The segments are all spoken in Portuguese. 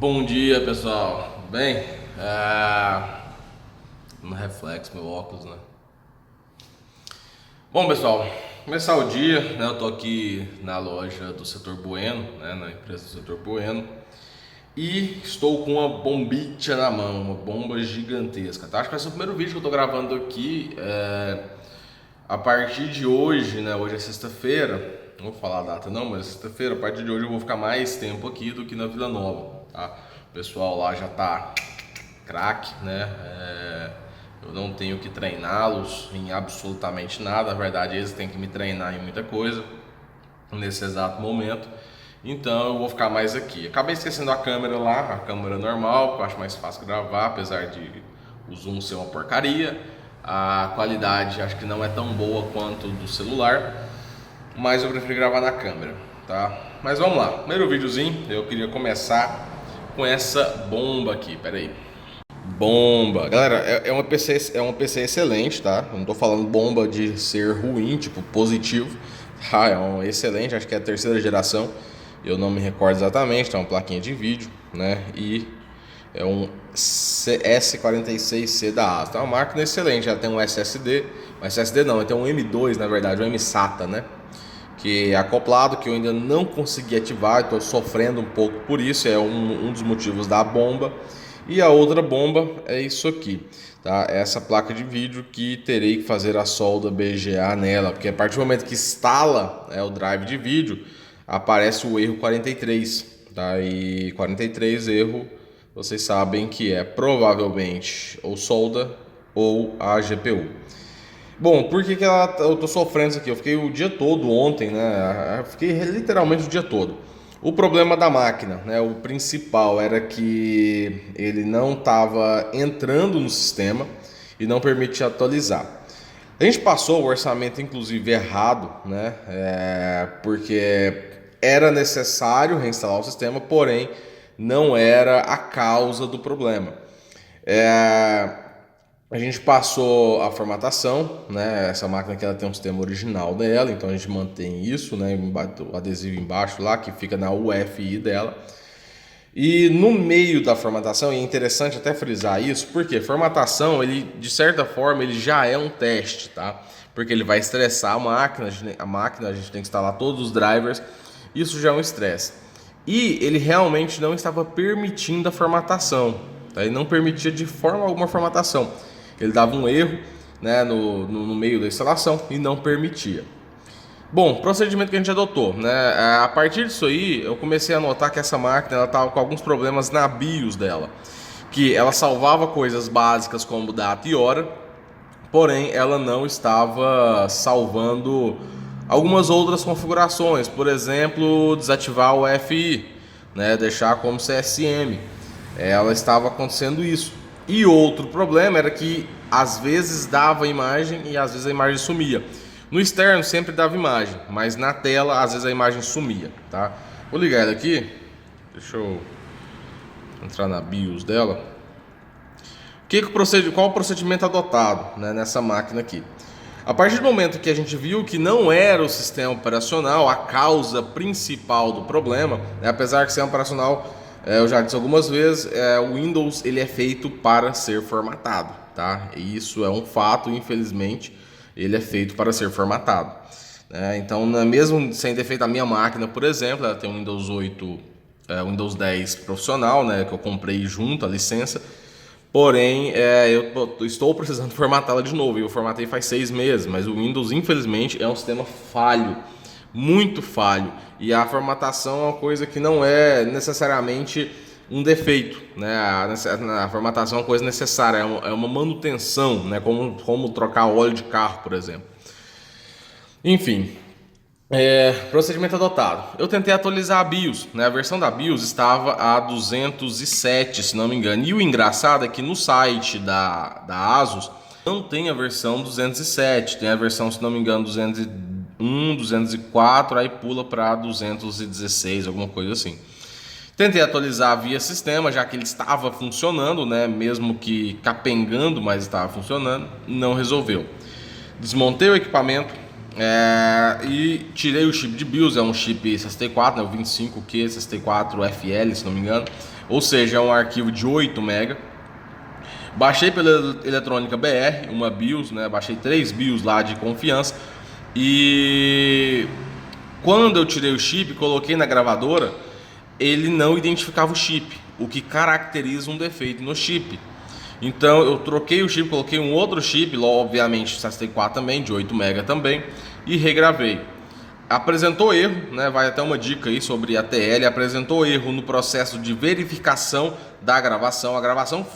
Bom dia, pessoal. Bem, no reflexo, meu óculos, né? Bom, pessoal, começar o dia, né? Eu tô aqui na loja do Setor Bueno, né? Na empresa do Setor Bueno, e estou com uma bombinha na mão, uma bomba gigantesca, tá? Acho que vai ser o primeiro vídeo que eu tô gravando aqui. A partir de hoje, né? Hoje é sexta-feira. Não vou falar a data não, mas sexta-feira, a partir de hoje eu vou ficar mais tempo aqui do que na Vila Nova, tá? O pessoal lá já tá craque, né? Eu não tenho que treiná-los em absolutamente nada. Na verdade, eles têm que me treinar em muita coisa nesse exato momento. Então eu vou ficar mais aqui. Acabei esquecendo a câmera lá, a câmera normal, que eu acho mais fácil gravar, apesar de o zoom ser uma porcaria. A qualidade acho que não é tão boa quanto do celular, mas eu prefiro gravar na câmera, tá? Mas vamos lá, primeiro videozinho, eu queria começar com essa bomba aqui, peraí. Bomba, galera, é uma PC excelente, tá? Eu não tô falando bomba de ser ruim, tipo positivo, tá? É um excelente, acho que é a terceira geração, eu não me recordo exatamente, tá? Uma plaquinha de vídeo, né? E é um S46C da ASUS, tá? Uma máquina excelente, ela tem um SSD, ela tem um M2 na verdade, um M-SATA, né? Que é acoplado, que eu ainda não consegui ativar, estou sofrendo um pouco por isso, é um dos motivos da bomba. E a outra bomba é isso aqui, tá? Essa placa de vídeo que terei que fazer a solda BGA nela, porque a partir do momento que instala o drive de vídeo, aparece o erro 43, tá? E 43 erro, vocês sabem que é provavelmente ou solda ou a GPU. Bom, por que eu tô sofrendo isso aqui? Eu fiquei o dia todo ontem, né? Eu fiquei literalmente o dia todo. O problema da máquina, né? O principal era que ele não estava entrando no sistema e não permitia atualizar. A gente passou o orçamento, inclusive, errado, né? Porque era necessário reinstalar o sistema, porém não era a causa do problema. A gente passou a formatação, né? Essa máquina aqui ela tem um sistema original dela, então a gente mantém isso, né? O adesivo embaixo lá que fica na UFI dela. E no meio da formatação, e é interessante até frisar isso, porque formatação, ele de certa forma ele já é um teste, tá? Porque ele vai estressar a gente tem que instalar todos os drivers, isso já é um estresse. E ele realmente não estava permitindo a formatação, tá? Ele não permitia de forma alguma a formatação. Ele dava um erro, né, no meio da instalação e não permitia. Bom, procedimento que a gente adotou, né? A partir disso aí, eu comecei a notar que essa máquina ela estava com alguns problemas na BIOS dela, que ela salvava coisas básicas como data e hora, porém ela não estava salvando algumas outras configurações, por exemplo, desativar o FI, né, deixar como CSM. Ela estava acontecendo isso. E outro problema era que às vezes dava imagem e às vezes a imagem sumia. No externo sempre dava imagem, mas na tela às vezes a imagem sumia, tá? Vou ligar ela aqui. Deixa eu entrar na BIOS dela. Qual o procedimento adotado, né, nessa máquina aqui? A partir do momento que a gente viu que não era o sistema operacional a causa principal do problema, né, apesar de ser um operacional, eu já disse algumas vezes, o Windows ele é feito para ser formatado, tá? E isso é um fato, infelizmente, ele é feito para ser formatado. Então, mesmo sem ter feito a minha máquina, por exemplo, ela tem um Windows 8, Windows 10 profissional, né, que eu comprei junto, a licença. Porém, eu estou precisando formatá-la de novo. Eu formatei faz 6 meses, mas o Windows, infelizmente, é um sistema falho, muito falho. E a formatação é uma coisa que não é necessariamente um defeito, né? A formatação é uma coisa necessária, é uma manutenção, né? Como trocar óleo de carro, por exemplo. Enfim. Procedimento adotado. Eu tentei atualizar a BIOS, né? A versão da BIOS estava a 207, se não me engano. E o engraçado é que no site da ASUS não tem a versão 207, tem a versão, se não me engano, 201, 204, aí pula para 216, alguma coisa assim. Tentei atualizar via sistema, já que ele estava funcionando, né? Mesmo que capengando, mas estava funcionando, não resolveu. Desmontei o equipamento, E tirei o chip de BIOS, é um chip SST4, né, o 25Q SST4FL, se não me engano. Ou seja, é um arquivo de 8 MB. Baixei pela Eletrônica BR, uma BIOS, né? Baixei 3 BIOS lá de confiança. E quando eu tirei o chip, coloquei na gravadora, ele não identificava o chip, o que caracteriza um defeito no chip. Então eu troquei o chip, coloquei um outro chip, obviamente SST4 também, de 8 MB também, e regravei. Apresentou erro, né? Vai até uma dica aí sobre a TL, apresentou erro no processo de verificação da gravação. A gravação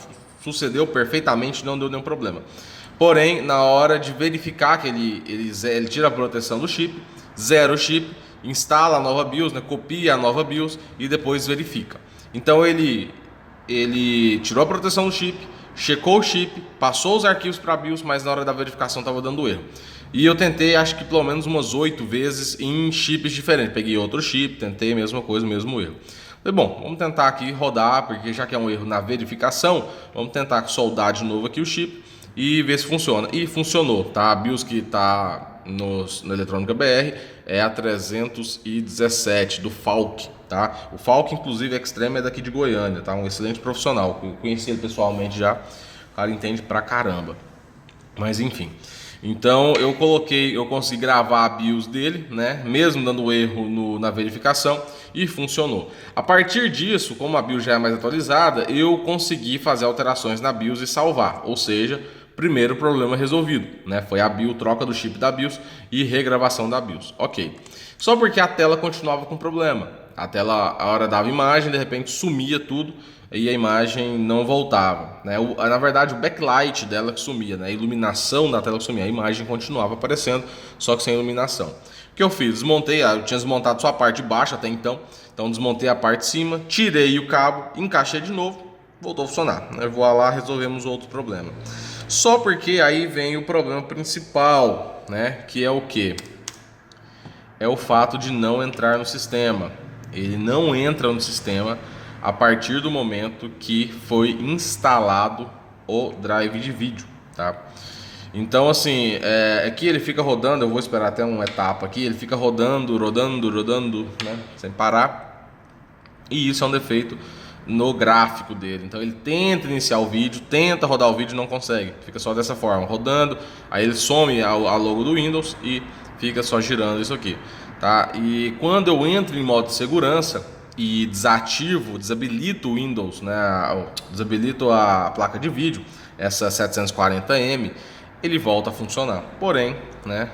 sucedeu perfeitamente, não deu nenhum problema. Porém, na hora de verificar que ele tira a proteção do chip, zera o chip, instala a nova BIOS, né? Copia a nova BIOS e depois verifica. Então ele tirou a proteção do chip, checou o chip, passou os arquivos para a BIOS, mas na hora da verificação estava dando erro. E eu tentei, acho que pelo menos umas 8 vezes em chips diferentes. Peguei outro chip, tentei a mesma coisa, o mesmo erro. Falei, bom, vamos tentar aqui rodar, porque já que é um erro na verificação, vamos tentar soldar de novo aqui o chip e ver se funciona. E funcionou, tá? A BIOS que está no Eletrônica BR é a 317 do Falck, tá? O Falck, inclusive, Extreme é daqui de Goiânia, tá? Um excelente profissional. Eu conheci ele pessoalmente já, o cara entende pra caramba. Mas enfim. Então eu consegui gravar a BIOS dele, né? Mesmo dando erro na verificação, e funcionou. A partir disso, como a BIOS já é mais atualizada, eu consegui fazer alterações na BIOS e salvar. Ou seja, primeiro problema resolvido, né? Foi a BIOS, troca do chip da BIOS e regravação da BIOS. Ok. Só porque a tela continuava com problema. A tela, a hora dava imagem, de repente sumia tudo e a imagem não voltava, né? Na verdade, o backlight dela que sumia, né? A iluminação da tela que sumia, a imagem continuava aparecendo, só que sem iluminação. O que eu fiz? Desmontei, eu tinha desmontado só a parte de baixo até então desmontei a parte de cima, tirei o cabo, encaixei de novo, voltou a funcionar. Eu vou lá, resolvemos outro problema. Só porque aí vem o problema principal, né? Que é o quê? É o fato de não entrar no sistema. Ele não entra no sistema a partir do momento que foi instalado o drive de vídeo, tá? Então assim, aqui ele fica rodando, eu vou esperar até uma etapa aqui, ele fica rodando, né, sem parar. E isso é um defeito no gráfico dele. Então ele tenta iniciar o vídeo, tenta rodar o vídeo e não consegue. Fica só dessa forma, rodando, aí ele some a logo do Windows e fica só girando isso aqui, tá? E quando eu entro em modo de segurança e desabilito o Windows, né, desabilito a placa de vídeo, essa 740M, ele volta a funcionar. Porém, né,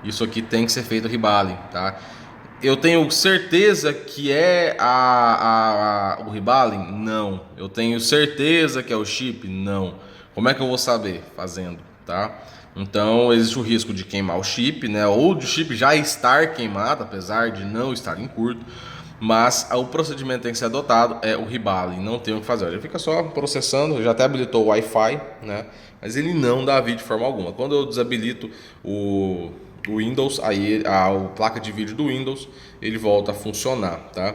isso aqui tem que ser feito rebalem, tá? Eu tenho certeza que é o rebalem? Não. Eu tenho certeza que é o chip? Não. Como é que eu vou saber? Fazendo, tá? Então existe o risco de queimar o chip, né? Ou de o chip já estar queimado, apesar de não estar em curto. Mas o procedimento tem que ser adotado, é o rebalem, não tem o que fazer. Ele fica só processando, já até habilitou o Wi-Fi, né? Mas ele não dá vídeo de forma alguma. Quando eu desabilito o Windows, aí a placa de vídeo do Windows, ele volta a funcionar, tá?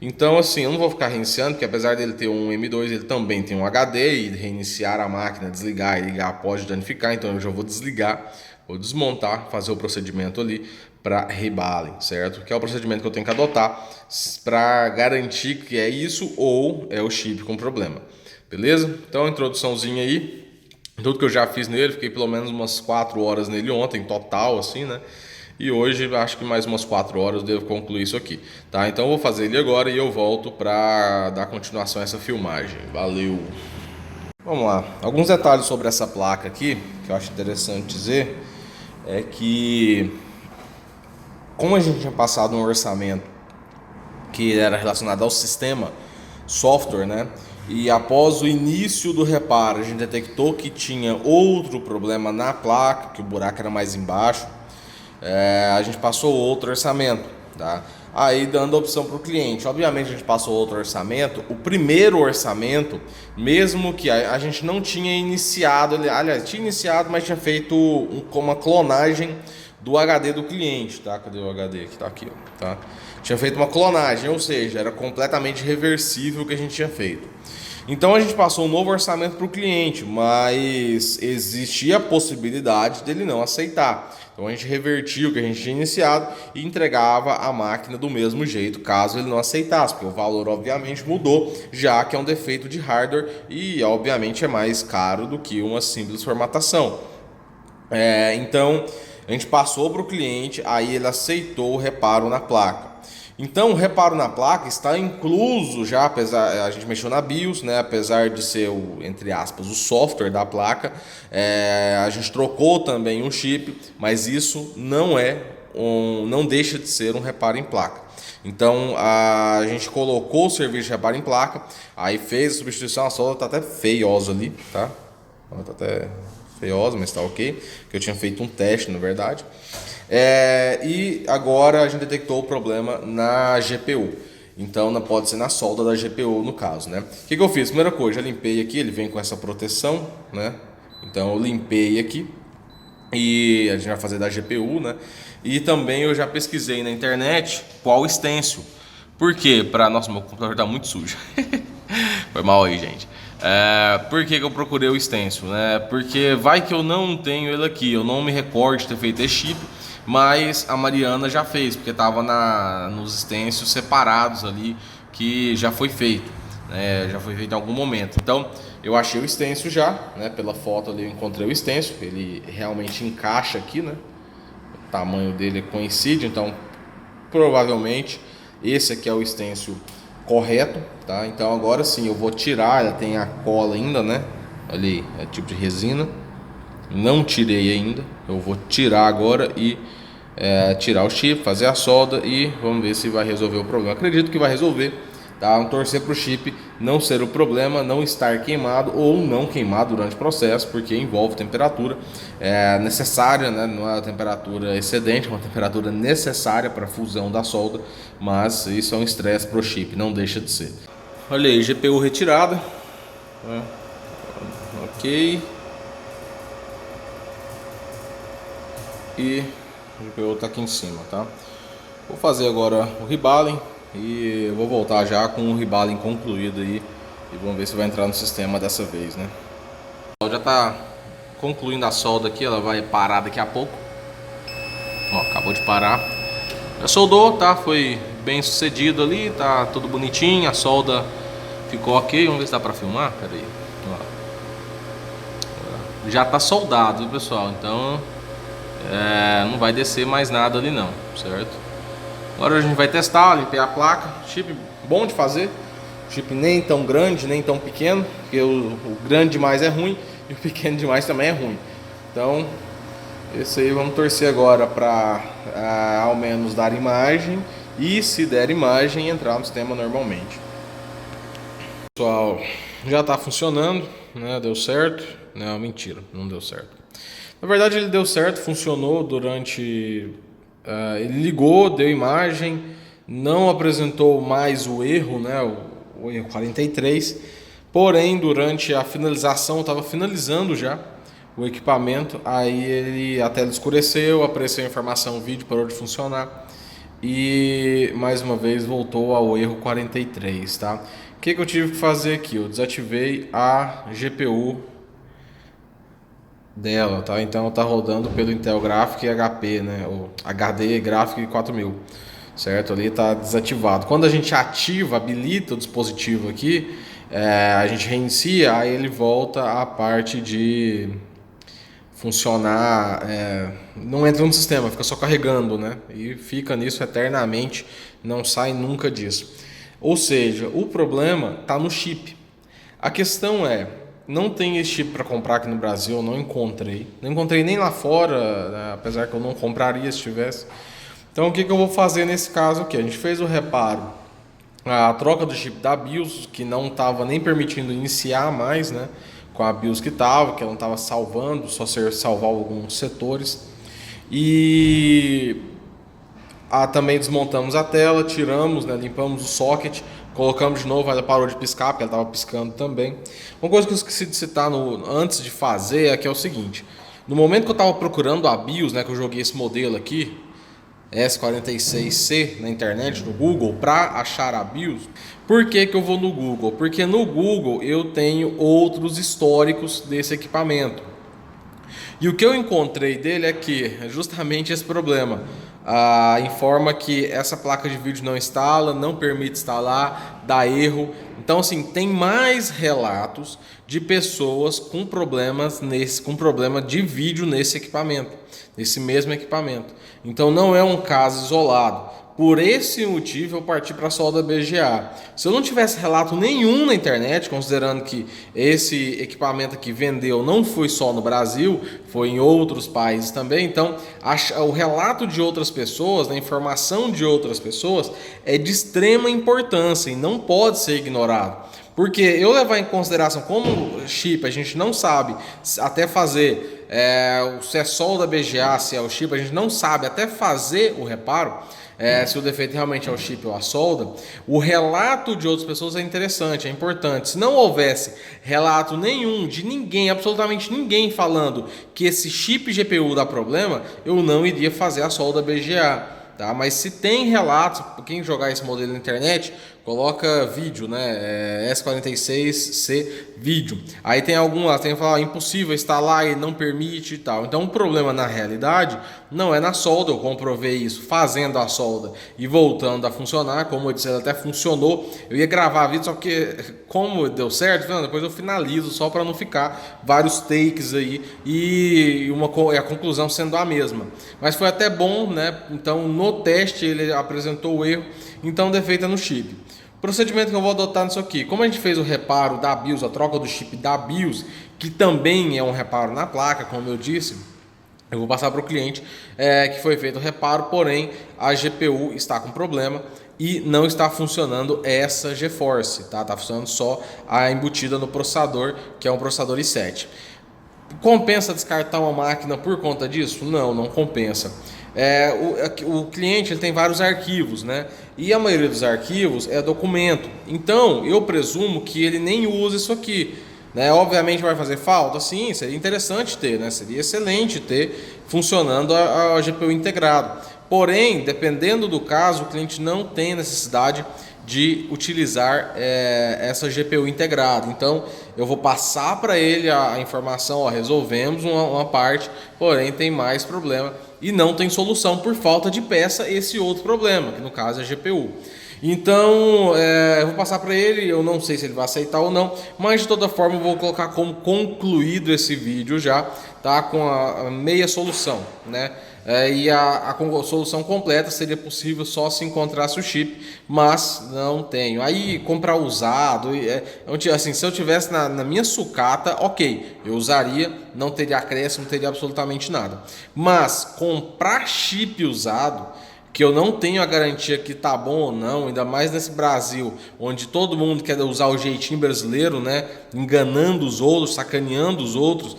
Então assim, eu não vou ficar reiniciando, porque apesar dele ter um M2, ele também tem um HD, e reiniciar a máquina, desligar e ligar pode danificar, então eu já vou desligar, vou desmontar, fazer o procedimento ali para rebalem, certo? Que é o procedimento que eu tenho que adotar para garantir que é isso ou é o chip com problema, beleza? Então, introduçãozinha aí, tudo que eu já fiz nele, fiquei pelo menos umas 4 horas nele ontem, total, assim, né? E hoje acho que mais umas 4 horas eu devo concluir isso aqui, tá? Então eu vou fazer ele agora e eu volto para dar continuação a essa filmagem. Valeu! Vamos lá, alguns detalhes sobre essa placa aqui, que eu acho interessante dizer, é que como a gente tinha passado um orçamento que era relacionado ao sistema software, né? E após o início do reparo, a gente detectou que tinha outro problema na placa, que o buraco era mais embaixo. A gente passou outro orçamento, tá? Aí dando a opção para o cliente. Obviamente a gente passou outro orçamento. O primeiro orçamento, mesmo que a gente não tinha iniciado, aliás, tinha iniciado, mas tinha feito uma clonagem do HD do cliente, tá? Cadê o HD aqui? Tá aqui, ó, tá? Tinha feito uma clonagem, ou seja, era completamente reversível o que a gente tinha feito. Então a gente passou um novo orçamento para o cliente, mas existia a possibilidade dele não aceitar. Então a gente revertia o que a gente tinha iniciado e entregava a máquina do mesmo jeito, caso ele não aceitasse, porque o valor obviamente mudou, já que é um defeito de hardware e obviamente é mais caro do que uma simples formatação. Então a gente passou para o cliente, aí ele aceitou o reparo na placa. Então o reparo na placa está incluso já, apesar a gente mexeu na BIOS, né, apesar de ser o, entre aspas, o software da placa, a gente trocou também um chip, mas isso não deixa de ser um reparo em placa. Então a gente colocou o serviço de reparo em placa, aí fez a substituição, a solda está até feiosa ali, tá? Está até feiosa, mas está ok, que eu tinha feito um teste na verdade. E agora a gente detectou o problema na GPU. Então não pode ser na solda da GPU no caso, né? O que eu fiz? Primeira coisa, já limpei aqui, ele vem com essa proteção, né? Então eu limpei aqui e a gente vai fazer da GPU, né? E também eu já pesquisei na internet qual stencil. Por quê? Nossa, meu computador está muito sujo. Foi mal aí, gente. Por que eu procurei o stencil, né? Porque vai que eu não tenho ele aqui, eu não me recordo de ter feito esse chip, mas a Mariana já fez, porque estava nos stencils separados ali, que já foi feito, né? Já foi feito em algum momento. Então eu achei o stencil já, né? Pela foto ali eu encontrei o stencil, ele realmente encaixa aqui, né? O tamanho dele coincide, então provavelmente esse aqui é o stencil correto, tá? Então agora sim eu vou tirar, ela tem a cola ainda, né? Ali é tipo de resina, não tirei ainda, eu vou tirar agora e tirar o chip, fazer a solda e vamos ver se vai resolver o problema. Acredito que vai resolver, tá? Vamos torcer para o chip não ser o problema, não estar queimado ou não queimado durante o processo, porque envolve temperatura necessária, né? Não é uma temperatura excedente, é uma temperatura necessária para a fusão da solda, mas isso é um estresse para o chip, não deixa de ser. Olha aí, GPU retirada, ok, e o GPU está aqui em cima, tá? Vou fazer agora o rebalem e eu vou voltar já com o rebalem concluído aí e vamos ver se vai entrar no sistema dessa vez, né? Já está concluindo a solda aqui, ela vai parar daqui a pouco. Ó, acabou de parar. Já soldou, tá? Foi bem sucedido ali, tá tudo bonitinho, a solda ficou ok. Vamos ver se dá para filmar, pera aí. Ó. Já tá soldado, viu, pessoal? Então não vai descer mais nada ali não, certo? Agora a gente vai testar, limpar a placa. Chip bom de fazer, chip nem tão grande, nem tão pequeno, porque o grande demais é ruim e o pequeno demais também é ruim. Então esse aí vamos torcer agora para ao menos dar imagem e, se der imagem, entrar no sistema normalmente. Pessoal, já está funcionando, né? Deu certo. Não, mentira, não deu certo. Na verdade ele deu certo, funcionou durante... ele ligou, deu imagem, não apresentou mais o erro, né? O erro 43. Porém, durante a finalização, estava finalizando já o equipamento, aí a tela escureceu, apareceu a informação, o vídeo parou de funcionar e mais uma vez voltou ao erro 43, tá? O que eu tive que fazer aqui? Eu desativei a GPU dela, tá? Então tá rodando pelo Intel Graphic HP, né? O HD Graphic 4000, certo? Ali tá desativado. Quando a gente ativa, habilita o dispositivo aqui, a gente reinicia, aí ele volta à parte de funcionar, não entra no sistema, fica só carregando, né? E fica nisso eternamente, não sai nunca disso. Ou seja, o problema está no chip. A questão não tem esse chip para comprar aqui no Brasil, eu não encontrei nem lá fora, né? Apesar que eu não compraria se tivesse. Então o que eu vou fazer nesse caso aqui? A gente fez o reparo, a troca do chip da BIOS, que não estava nem permitindo iniciar mais, né? Com a BIOS que ela não estava salvando, só salvar alguns setores. E também desmontamos a tela, tiramos, né, limpamos o socket, colocamos de novo, ela parou de piscar, porque ela estava piscando também. Uma coisa que eu esqueci de citar antes de fazer é que é o seguinte: no momento que eu estava procurando a BIOS, né, que eu joguei esse modelo aqui, S46C na internet, no Google, para achar a BIOS. Por que que eu vou no Google? Porque no Google eu tenho outros históricos desse equipamento. E o que eu encontrei dele é que justamente esse problema. Informa que essa placa de vídeo não instala, não permite instalar, dá erro. Então, assim, tem mais relatos de pessoas com problemas com problema de vídeo nesse equipamento, nesse mesmo equipamento. Então, não é um caso isolado. Por esse motivo eu parti para a solda BGA. Se eu não tivesse relato nenhum na internet, considerando que esse equipamento que vendeu não foi só no Brasil, foi em outros países também, então o relato de outras pessoas, a informação de outras pessoas é de extrema importância e não pode ser ignorado. Porque eu levar em consideração como chip, a gente não sabe até fazer, se é solda BGA, se é o chip, a gente não sabe até fazer o reparo. Se o defeito realmente é o chip ou a solda, o relato de outras pessoas é interessante, é importante. Se não houvesse relato nenhum de ninguém, absolutamente ninguém falando que esse chip GPU dá problema, eu não iria fazer a solda BGA. Tá? Mas se tem relatos, quem jogar esse modelo na internet, coloca vídeo, né? S46C vídeo. Aí tem algum lá, tem que falar impossível instalar e não permite e tal. Então o problema na realidade não é na solda. Eu comprovei isso fazendo a solda e voltando a funcionar. Como eu disse, ela até funcionou. Eu ia gravar vídeo, só que como deu certo, depois eu finalizo só para não ficar vários takes aí e a conclusão sendo a mesma. Mas foi até bom, né? Então no teste ele apresentou o erro, então defeito é no chip. Procedimento que eu vou adotar nisso aqui, como a gente fez o reparo da BIOS, a troca do chip da BIOS, que também é um reparo na placa, como eu disse, eu vou passar para o cliente que foi feito o reparo, porém a GPU está com problema e não está funcionando essa GeForce, tá? Está funcionando só a embutida no processador, que é um processador i7. Compensa descartar uma máquina por conta disso? Não, não compensa. O cliente ele tem vários arquivos, né? E a maioria dos arquivos é documento. Então eu presumo que ele nem usa isso aqui, né? Obviamente vai fazer falta? Sim, seria interessante ter, né? Seria excelente ter funcionando a GPU integrado. Porém, dependendo do caso, o cliente não tem necessidade de utilizar essa GPU integrada. Então eu vou passar para ele a informação, ó, resolvemos uma parte, porém tem mais problema e não tem solução por falta de peça esse outro problema, que no caso é a GPU. Então eu vou passar para ele, eu não sei se ele vai aceitar ou não, mas de toda forma eu vou colocar como concluído esse vídeo já, tá? Com a meia solução, né? E a solução completa seria possível só se encontrasse o chip, mas não tenho. Aí comprar usado, assim, se eu tivesse na minha sucata, ok, eu usaria, não teria acréscimo, não teria absolutamente nada. Mas comprar chip usado, que eu não tenho a garantia que tá bom ou não, ainda mais nesse Brasil, onde todo mundo quer usar o jeitinho brasileiro, né? Enganando os outros, sacaneando os outros,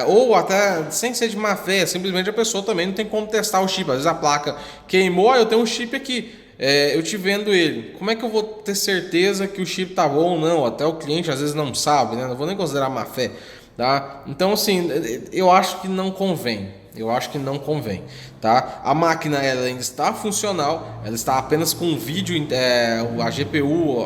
ou até sem ser de má fé, simplesmente a pessoa também não tem como testar o chip. Às vezes a placa queimou, eu tenho um chip aqui, eu te vendo ele. Como é que eu vou ter certeza que o chip tá bom ou não? Até o cliente às vezes não sabe, né? Não vou nem considerar má fé, tá? Então assim, eu acho que não convém. Eu acho que não convém, tá? A máquina ela ainda está funcional, ela está apenas com vídeo, a GPU,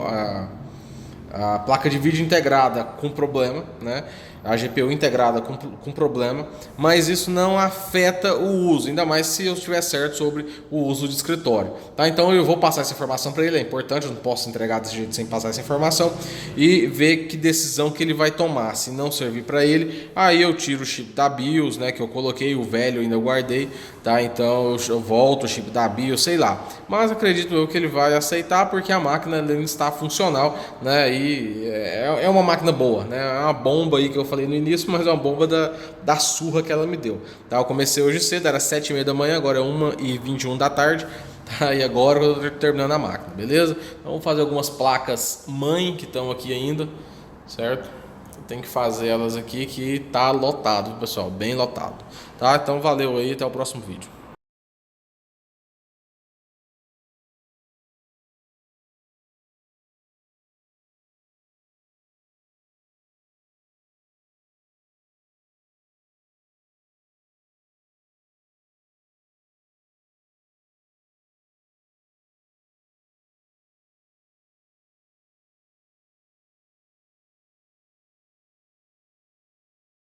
a placa de vídeo integrada com problema, né? A GPU integrada com problema, mas isso não afeta o uso, ainda mais se eu estiver certo sobre o uso de escritório, tá? Então eu vou passar essa informação para ele, é importante, eu não posso entregar desse jeito sem passar essa informação e ver que decisão que ele vai tomar. Se não servir para ele, aí eu tiro o chip da BIOS, né, que eu coloquei, o velho ainda guardei, tá? Então eu volto o chip da BIOS, sei lá, mas acredito eu que ele vai aceitar porque a máquina ainda está funcional, né? E é uma máquina boa, né? É uma bomba aí que eu falei no início, mas é uma bomba da surra que ela me deu, tá? Eu comecei hoje cedo, era 7h30 da manhã, agora é 1h21 da tarde, tá? E agora eu tô terminando a máquina, beleza? Então vamos fazer algumas placas mãe que estão aqui ainda, certo? Tem que fazer elas aqui que tá lotado, pessoal, bem lotado, tá? Então valeu aí, até o próximo vídeo.